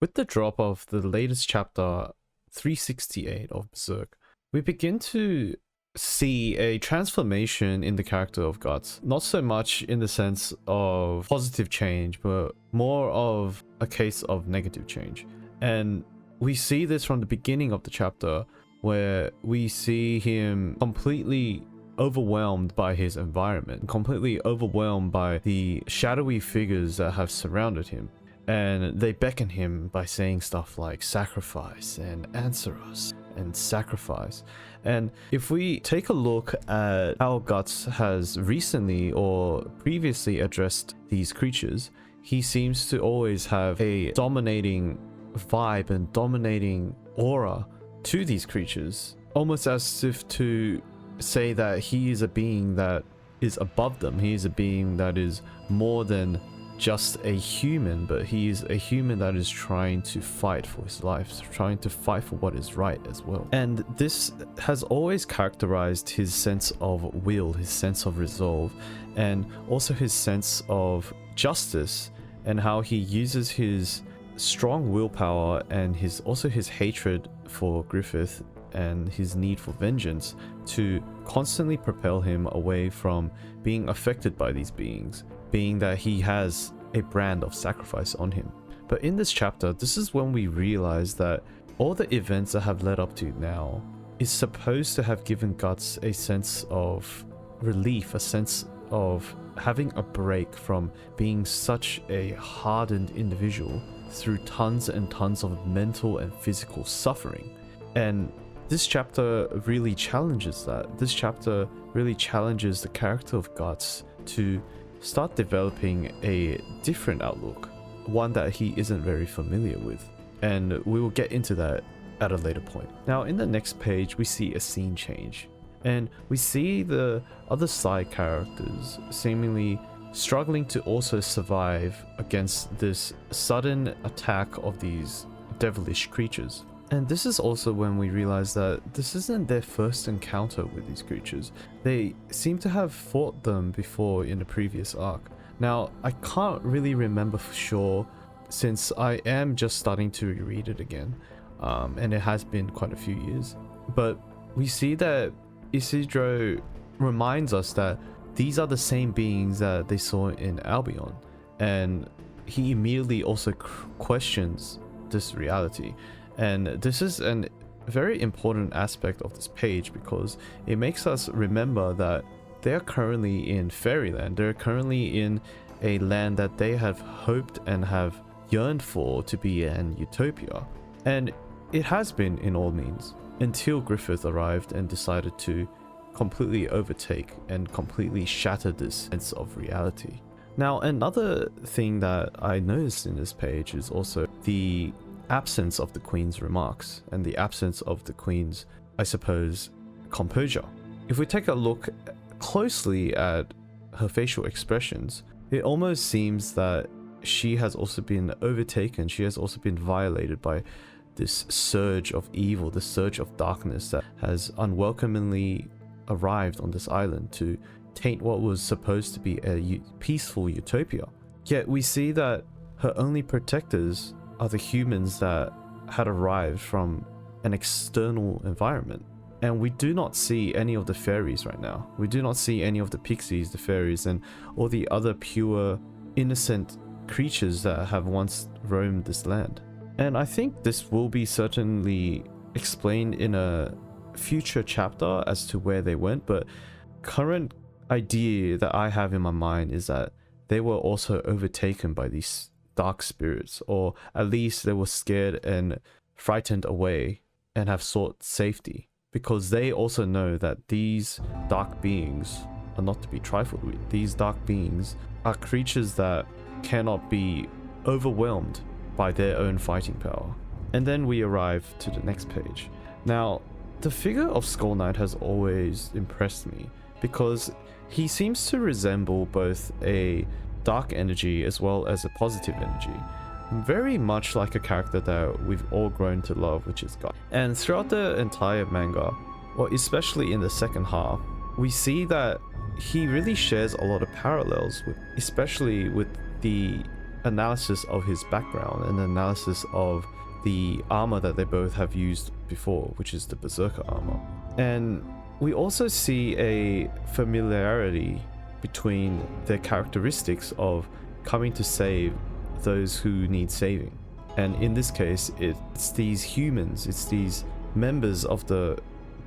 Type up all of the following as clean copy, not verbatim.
With the drop of the latest chapter 368 of Berserk, we begin to see a transformation in the character of Guts. Not so much in the sense of positive change, but more of a case of negative change. And we see this from the beginning of the chapter, where we see him completely overwhelmed by his environment, completely overwhelmed by the shadowy figures that have surrounded him. And they beckon him by saying stuff like sacrifice and answer us and sacrifice. And if we take a look at how Guts has recently or previously addressed these creatures, he seems to always have a dominating vibe and dominating aura to these creatures, almost as if to say that he is a being that is above them. He is a being that is more than just a human, but he is a human that is trying to fight for his life, trying to fight for what is right as well. And this has always characterized his sense of will, his sense of resolve, and also his sense of justice, and how he uses his strong willpower and his hatred for Griffith and his need for vengeance to constantly propel him away from being affected by these beings, being that he has a brand of sacrifice on him. But in this chapter, this is when we realize that all the events that have led up to now is supposed to have given Guts a sense of relief, a sense of having a break from being such a hardened individual through tons and tons of mental and physical suffering. And this chapter really challenges that. This chapter really challenges the character of Guts to start developing a different outlook, one that he isn't very familiar with. And we will get into that at a later point. Now, in the next page, we see a scene change. And we see the other side characters seemingly struggling to also survive against this sudden attack of these devilish creatures. And this is also when we realize that this isn't their first encounter with these creatures. They seem to have fought them before in the previous arc. Now, I can't really remember for sure since I am just starting to reread it again. And it has been quite a few years. But we see that Isidro reminds us that these are the same beings that they saw in Albion. And he immediately also questions this reality. And this is a very important aspect of this page because it makes us remember that they are currently in fairyland. They're currently in a land that they have hoped and have yearned for to be an utopia. And it has been in all means until Griffith arrived and decided to completely overtake and completely shatter this sense of reality. Now, another thing that I noticed in this page is also the absence of the Queen's remarks and the absence of the Queen's, I suppose, composure. If we take a look closely at her facial expressions, it almost seems that she has also been overtaken, she has also been violated by this surge of evil, this surge of darkness that has unwelcomingly arrived on this island to taint what was supposed to be a peaceful utopia. Yet we see that her only protectors are the humans that had arrived from an external environment. And we do not see any of the fairies right now. We do not see any of the pixies, the fairies, and all the other pure, innocent creatures that have once roamed this land. And I think this will be certainly explained in a future chapter as to where they went, but current idea that I have in my mind is that they were also overtaken by these dark spirits, or at least they were scared and frightened away and have sought safety, because they also know that these dark beings are not to be trifled with. These dark beings are creatures that cannot be overwhelmed by their own fighting power. And then we arrive to the next page. Now, the figure of Skull Knight has always impressed me because he seems to resemble both a dark energy as well as a positive energy, very much like a character that we've all grown to love, which is God. And throughout the entire manga, or especially in the second half, we see that he really shares a lot of parallels with, especially with the analysis of his background, an analysis of the armor that they both have used before, which is the Berserker armor. And we also see a familiarity between their characteristics of coming to save those who need saving. And in this case, it's these humans, it's these members of the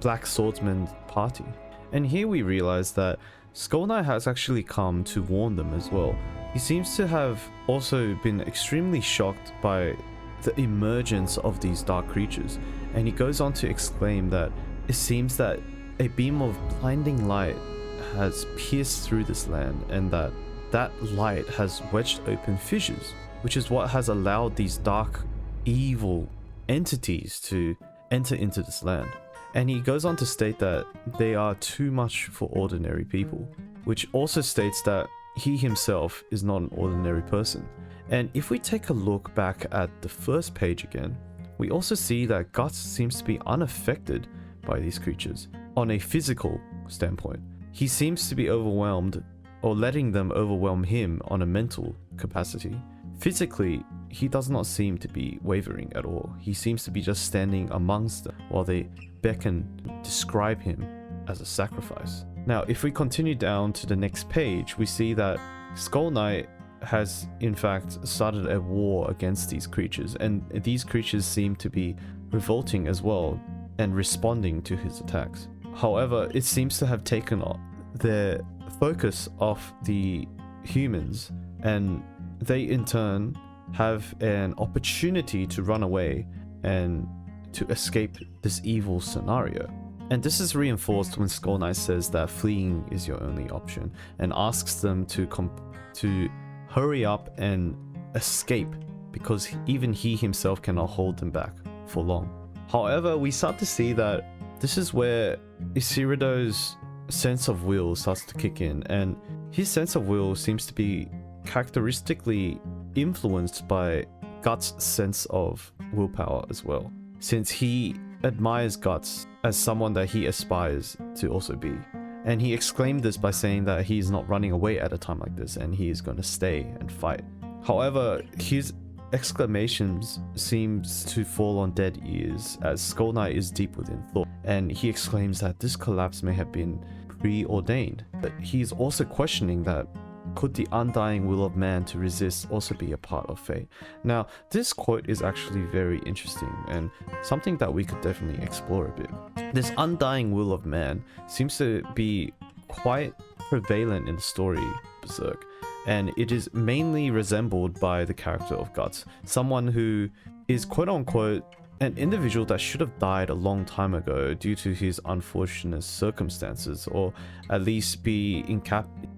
blackswordsman party. And here we realize that Skull Knight has actually come to warn them as well. He seems to have also been extremely shocked by the emergence of these dark creatures, and he goes on to exclaim that it seems that a beam of blinding light has pierced through this land, and that light has wedged open fissures, which is what has allowed these dark, evil entities to enter into this land. And he goes on to state that they are too much for ordinary people, which also states that he himself is not an ordinary person. And if we take a look back at the first page again, we also see that Guts seems to be unaffected by these creatures on a physical standpoint. He seems to be overwhelmed, or letting them overwhelm him on a mental capacity. Physically, he does not seem to be wavering at all. He seems to be just standing amongst them while they beckon, describe him as a sacrifice. Now, if we continue down to the next page, we see that Skull Knight has in fact started a war against these creatures, and these creatures seem to be revolting as well and responding to his attacks. However, it seems to have taken their focus off the humans, and they in turn have an opportunity to run away and to escape this evil scenario. And this is reinforced when Skull Knight says that fleeing is your only option, and asks them to hurry up and escape, because even he himself cannot hold them back for long. However, we start to see that this is where Isirido's sense of will starts to kick in, and his sense of will seems to be characteristically influenced by Guts' sense of willpower as well, since he admires Guts as someone that he aspires to also be. And he exclaimed this by saying that he is not running away at a time like this, and he is going to stay and fight. However, his exclamations seems to fall on dead ears, as Skull Knight is deep within thought, and he exclaims that this collapse may have been preordained. But he is also questioning that could the undying will of man to resist also be a part of fate? Now, this quote is actually very interesting and something that we could definitely explore a bit. This undying will of man seems to be quite prevalent in the story Berserk, and it is mainly resembled by the character of Guts, someone who is quote-unquote an individual that should have died a long time ago due to his unfortunate circumstances, or at least be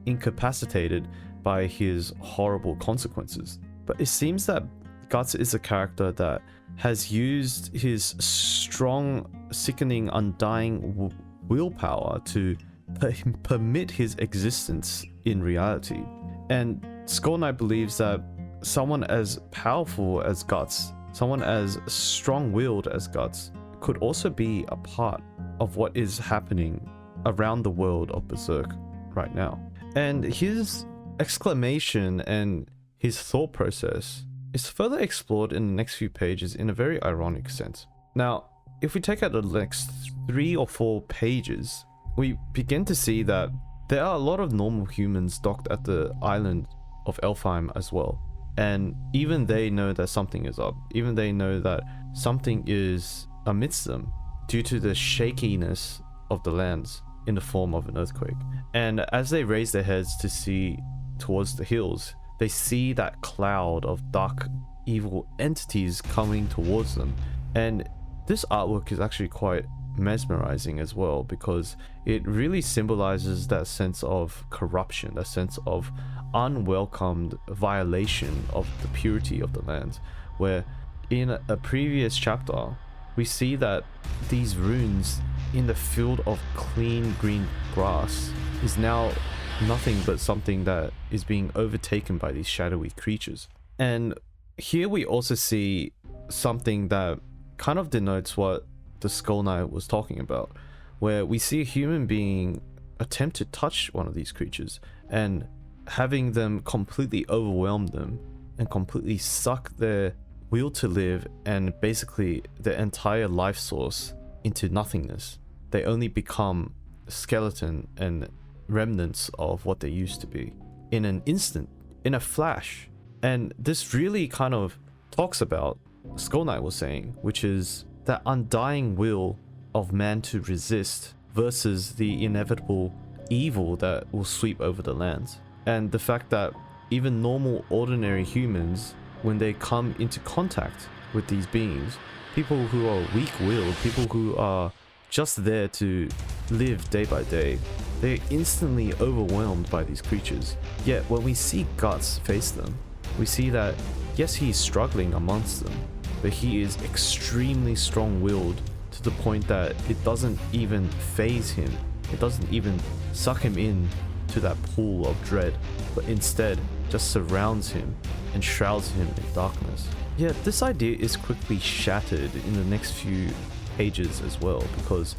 incapacitated by his horrible consequences. But it seems that Guts is a character that has used his strong, sickening, undying willpower to permit his existence in reality. And Skull Knight believes that someone as powerful as Guts, someone as strong-willed as Guts, could also be a part of what is happening around the world of Berserk right now. And his exclamation and his thought process is further explored in the next few pages in a very ironic sense. Now, if we take out the next 3 or 4 pages, we begin to see that there are a lot of normal humans docked at the island of Elphim as well. And even they know that something is up. Even they know that something is amidst them due to the shakiness of the lands in the form of an earthquake. And as they raise their heads to see towards the hills, they see that cloud of dark, evil entities coming towards them. And this artwork is actually quite mesmerizing as well, because it really symbolizes that sense of corruption, that sense of unwelcomed violation of the purity of the land, where in a previous chapter we see that these runes in the field of clean green grass is now nothing but something that is being overtaken by these shadowy creatures. And here we also see something that kind of denotes what the Skull Knight was talking about, where we see a human being attempt to touch one of these creatures and having them completely overwhelm them and completely suck their will to live and basically their entire life source into nothingness. They only become a skeleton and remnants of what they used to be in an instant, in a flash. And this really kind of talks about what Skull Knight was saying, which is that undying will of man to resist versus the inevitable evil that will sweep over the lands. And the fact that even normal, ordinary humans, when they come into contact with these beings, people who are weak-willed, people who are just there to live day by day, they're instantly overwhelmed by these creatures. Yet when we see Guts face them, we see that yes, he's struggling amongst them, but he is extremely strong-willed to the point that it doesn't even faze him. It doesn't even suck him in to that pool of dread, but instead just surrounds him and shrouds him in darkness. Yet this idea is quickly shattered in the next few pages as well, because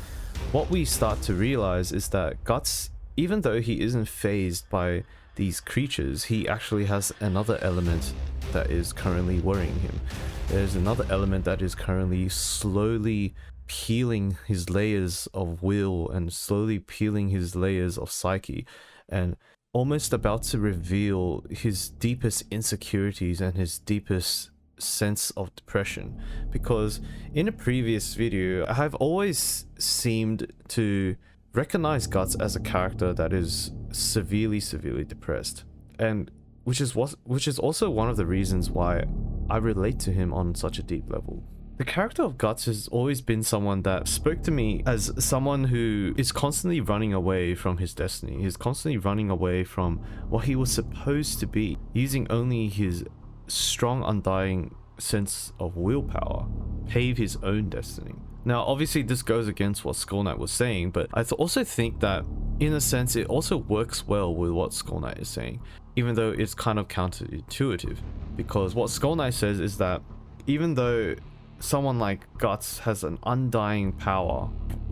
what we start to realize is that Guts, even though he isn't fazed by these creatures, he actually has another element that is currently worrying him. There's another element that is currently slowly peeling his layers of will and slowly peeling his layers of psyche, and almost about to reveal his deepest insecurities and his deepest sense of depression. Because in a previous video, I've always seemed to recognize Guts as a character that is severely depressed, and which is also one of the reasons why I relate to him on such a deep level. The character of Guts has always been someone that spoke to me as someone who is constantly running away from his destiny. He's constantly running away from what he was supposed to be, using only his strong, undying sense of willpower, pave his own destiny. Now, obviously, this goes against what Skull Knight was saying, but I also think that, in a sense, it also works well with what Skull Knight is saying, even though it's kind of counterintuitive. Because what Skull Knight says is that even though someone like Guts has an undying power,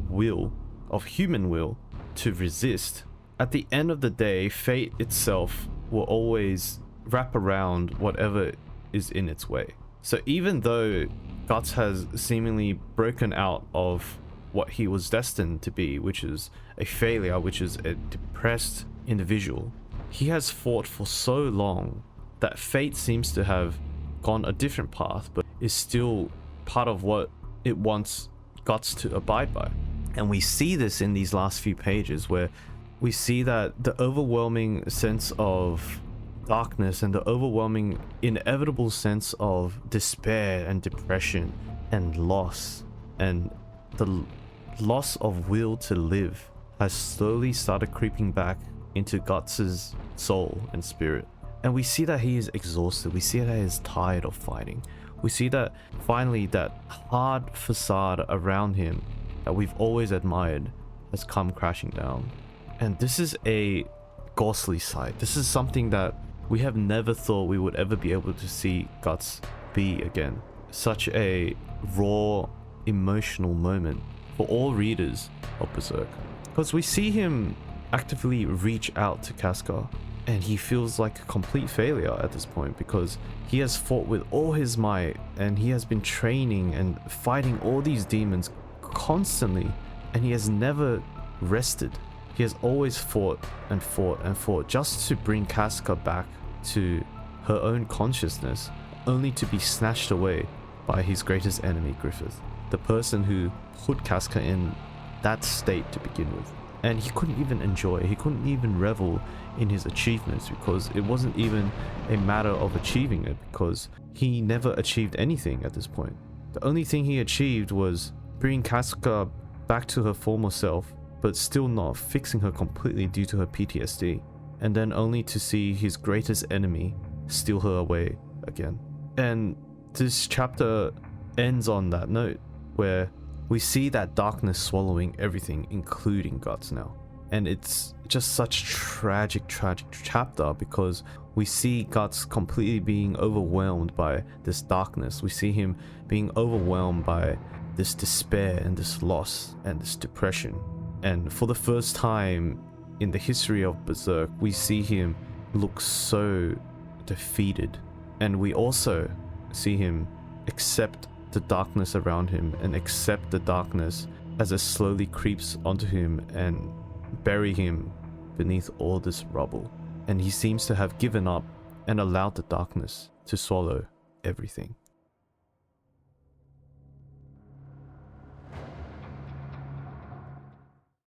will, of human will, to resist, at the end of the day, fate itself will always wrap around whatever is in its way. So even though Guts has seemingly broken out of what he was destined to be, which is a failure, which is a depressed individual, he has fought for so long that fate seems to have gone a different path, but is still part of what it wants Guts to abide by. And we see this in these last few pages, where we see that the overwhelming sense of darkness and the overwhelming inevitable sense of despair and depression and loss, and the loss of will to live, has slowly started creeping back into Guts's soul and spirit. And we see that he is exhausted. We see that he is tired of fighting. We see that finally that hard facade around him that we've always admired has come crashing down. And this is a ghostly sight. This is something that we have never thought we would ever be able to see Guts be again. Such a raw, emotional moment for all readers of Berserk. Because we see him actively reach out to Casca, and he feels like a complete failure at this point, because he has fought with all his might, and he has been training and fighting all these demons constantly, and he has never rested. He has always fought and fought and fought just to bring Casca back to her own consciousness, only to be snatched away by his greatest enemy, Griffith, the person who put Casca in that state to begin with. And he couldn't even enjoy, he couldn't even revel in his achievements, because it wasn't even a matter of achieving it, because he never achieved anything at this point. The only thing he achieved was bringing Casca back to her former self, but still not fixing her completely due to her PTSD, and then only to see his greatest enemy steal her away again. And this chapter ends on that note, where we see that darkness swallowing everything, including Guts now. And it's just such tragic chapter, because we see Guts completely being overwhelmed by this darkness. We see him being overwhelmed by this despair and this loss and this depression. And for the first time in the history of Berserk, we see him look so defeated And we also see him accept the darkness around him and accept the darkness as it slowly creeps onto him and bury him beneath all this rubble. And he seems to have given up and allowed the darkness to swallow everything.